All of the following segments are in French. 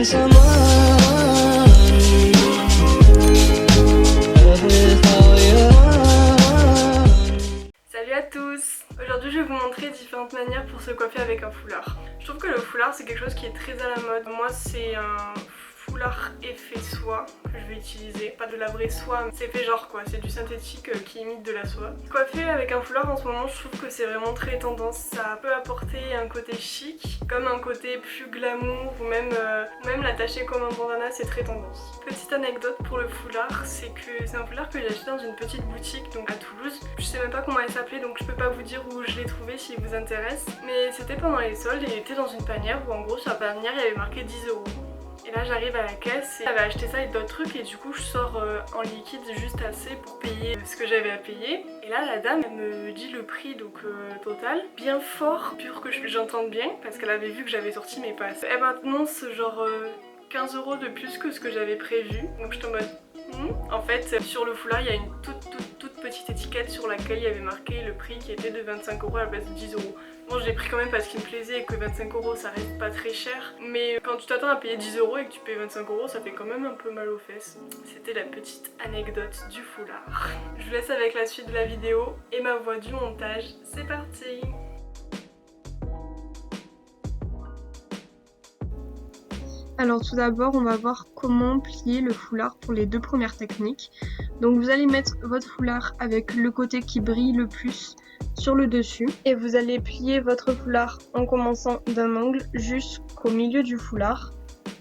Salut à tous! Aujourd'hui je vais vous montrer différentes manières pour se coiffer avec un foulard. Je trouve que le foulard c'est quelque chose qui est très à la mode. Moi c'est un foulard effet soie que je vais utiliser. Pas de la vraie soie, c'est fait genre quoi, c'est du synthétique qui imite de la soie. Coiffer avec un foulard en ce moment je trouve que c'est vraiment très tendance. Ça peut apporter un côté chic, comme un côté plus glamour ou même l'attacher comme un bandana, c'est très tendance. Petite anecdote pour le foulard, c'est que c'est un foulard que j'ai acheté dans une petite boutique donc à Toulouse. Je sais même pas comment elle s'appelait donc je peux pas vous dire où je l'ai trouvé si vous intéresse. Mais c'était pendant les soldes et il était dans une panière où en gros sur la panière il y avait marqué 10 €. Et là j'arrive à la caisse et j'avais acheté ça et d'autres trucs et du coup je sors en liquide juste assez pour payer ce que j'avais à payer. Et là la dame elle me dit le prix donc total, bien fort pour que j'entende bien parce qu'elle avait vu que j'avais sorti mes passes. Elle m'annonce genre 15 € de plus que ce que j'avais prévu. Donc je suis en mode En fait sur le foulard il y a une toute petite étiquette sur laquelle il y avait marqué le prix qui était de 25 € à la place de 10 €. Bon je l'ai pris quand même parce qu'il me plaisait et que 25 € ça reste pas très cher. Mais quand tu t'attends à payer 10 € et que tu payes 25 € ça fait quand même un peu mal aux fesses. C'était la petite anecdote du foulard. Je vous laisse avec la suite de la vidéo et ma voix du montage. C'est parti! Alors tout d'abord on va voir comment plier le foulard pour les deux premières techniques. Donc vous allez mettre votre foulard avec le côté qui brille le plus sur le dessus et vous allez plier votre foulard en commençant d'un angle jusqu'au milieu du foulard.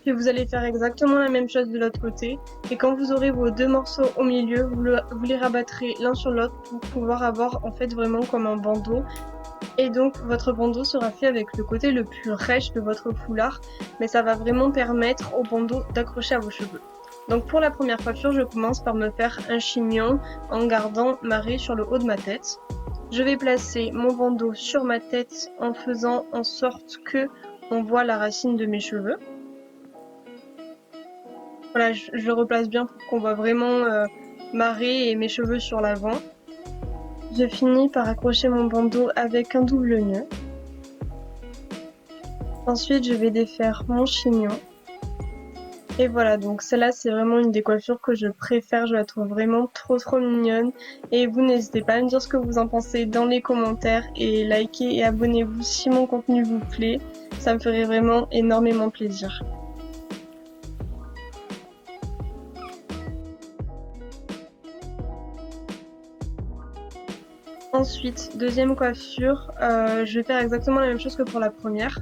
Puis vous allez faire exactement la même chose de l'autre côté et quand vous aurez vos deux morceaux au milieu, vous les rabattrez l'un sur l'autre pour pouvoir avoir en fait vraiment comme un bandeau. Et donc votre bandeau sera fait avec le côté le plus rêche de votre foulard, mais ça va vraiment permettre au bandeau d'accrocher à vos cheveux. Donc pour la première coiffure, je commence par me faire un chignon en gardant ma raie sur le haut de ma tête. Je vais placer mon bandeau sur ma tête en faisant en sorte que on voit la racine de mes cheveux. Voilà, je le replace bien pour qu'on voit vraiment ma raie et mes cheveux sur l'avant. Je finis par accrocher mon bandeau avec un double nœud. Ensuite, je vais défaire mon chignon. Et voilà, donc celle-là, c'est vraiment une des coiffures que je préfère. Je la trouve vraiment trop mignonne. Et vous, n'hésitez pas à me dire ce que vous en pensez dans les commentaires. Et likez et abonnez-vous si mon contenu vous plaît. Ça me ferait vraiment énormément plaisir. Ensuite, deuxième coiffure, je vais faire exactement la même chose que pour la première.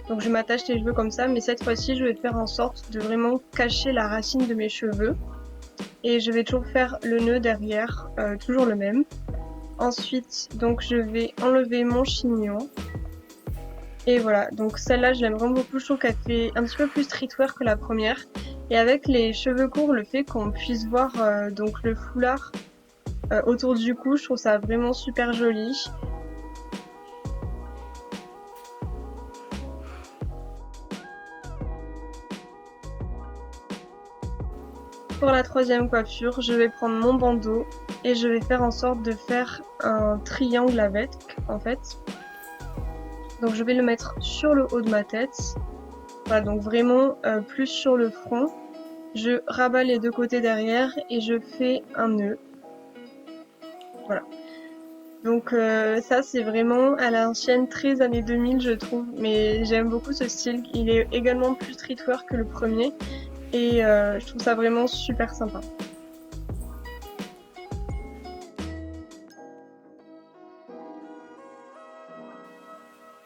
Donc je m'attache les cheveux comme ça, mais cette fois-ci je vais faire en sorte de vraiment cacher la racine de mes cheveux. Et je vais toujours faire le nœud derrière, toujours le même. Ensuite, donc je vais enlever mon chignon. Et voilà, donc celle-là je l'aime vraiment beaucoup, je trouve qu'elle fait un petit peu plus streetwear que la première. Et avec les cheveux courts, le fait qu'on puisse voir donc le foulard autour du cou, je trouve ça vraiment super joli. Pour la troisième coiffure, je vais prendre mon bandeau et je vais faire en sorte de faire un triangle avec en fait. Donc je vais le mettre sur le haut de ma tête. Voilà, donc vraiment plus sur le front. Je rabats les deux côtés derrière et je fais un nœud. Voilà. Donc ça c'est vraiment à l'ancienne, très années 2000 je trouve, mais j'aime beaucoup ce style. Il est également plus streetwear que le premier et je trouve ça vraiment super sympa.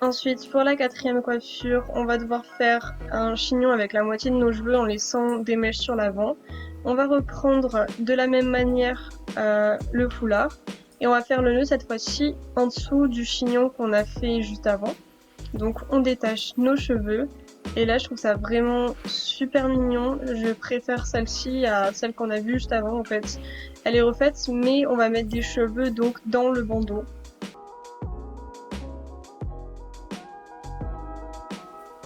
Ensuite, pour la quatrième coiffure, on va devoir faire un chignon avec la moitié de nos cheveux en laissant des mèches sur l'avant. On va reprendre de la même manière le foulard et on va faire le nœud cette fois-ci en dessous du chignon qu'on a fait juste avant. Donc on détache nos cheveux et là je trouve ça vraiment super mignon. Je préfère celle-ci à celle qu'on a vue juste avant en fait. Elle est refaite mais on va mettre des cheveux donc dans le bandeau.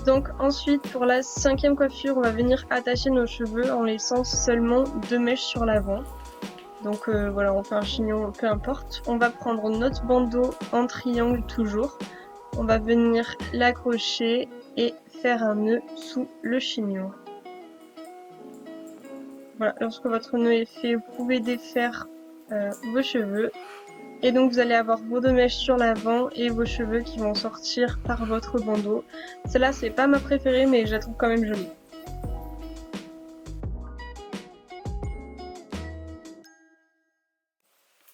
Donc ensuite pour la cinquième coiffure on va venir attacher nos cheveux en laissant seulement deux mèches sur l'avant. Donc voilà, on fait un chignon, peu importe. On va prendre notre bandeau en triangle toujours. On va venir l'accrocher et faire un nœud sous le chignon. Voilà, lorsque votre nœud est fait, vous pouvez défaire vos cheveux. Et donc vous allez avoir vos 2 mèches sur l'avant et vos cheveux qui vont sortir par votre bandeau. Celle-là c'est pas ma préférée mais je la trouve quand même jolie.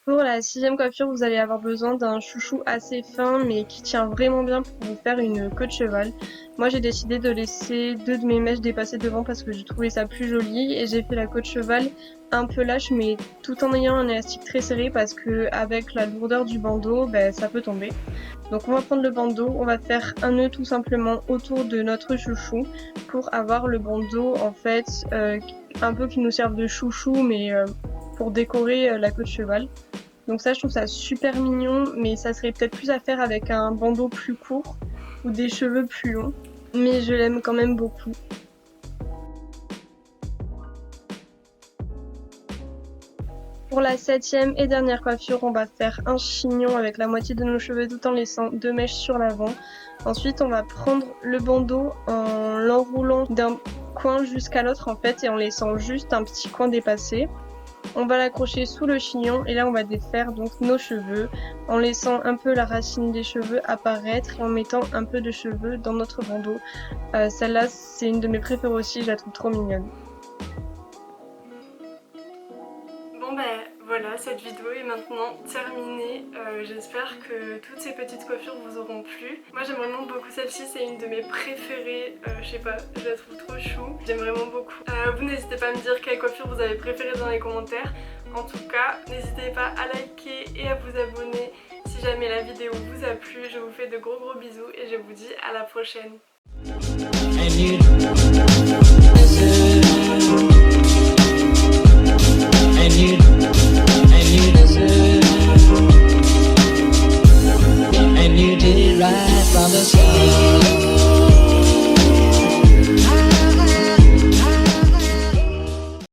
Pour la 6e coiffure, vous allez avoir besoin d'un chouchou assez fin mais qui tient vraiment bien pour vous faire une queue de cheval. Moi j'ai décidé de laisser 2 de mes mèches dépasser devant parce que j'ai trouvé ça plus joli et j'ai fait la queue de cheval un peu lâche mais tout en ayant un élastique très serré parce que avec la lourdeur du bandeau, ça peut tomber. Donc on va prendre le bandeau, on va faire un nœud tout simplement autour de notre chouchou pour avoir le bandeau en fait un peu qui nous serve de chouchou mais pour décorer la queue de cheval. Donc ça je trouve ça super mignon mais ça serait peut-être plus à faire avec un bandeau plus court ou des cheveux plus longs. Mais je l'aime quand même beaucoup. Pour la 7e et dernière coiffure, on va faire un chignon avec la moitié de nos cheveux tout en laissant 2 mèches sur l'avant. Ensuite on va prendre le bandeau en l'enroulant d'un coin jusqu'à l'autre en fait et en laissant juste un petit coin dépassé. On va l'accrocher sous le chignon et là on va défaire donc nos cheveux en laissant un peu la racine des cheveux apparaître et en mettant un peu de cheveux dans notre bandeau. Celle-là c'est une de mes préférées aussi, je la trouve trop mignonne. Bon voilà, cette vidéo est maintenant terminée. J'espère que toutes ces petites coiffures vous auront plu. Moi j'aime vraiment beaucoup celle-ci, c'est une de mes préférées. Je sais pas, je la trouve trop chou. J'aime vraiment beaucoup. Vous n'hésitez pas à me dire quelle coiffure vous avez préférée dans les commentaires. En tout cas, n'hésitez pas à liker et à vous abonner si jamais la vidéo vous a plu. Je vous fais de gros bisous et je vous dis à la prochaine.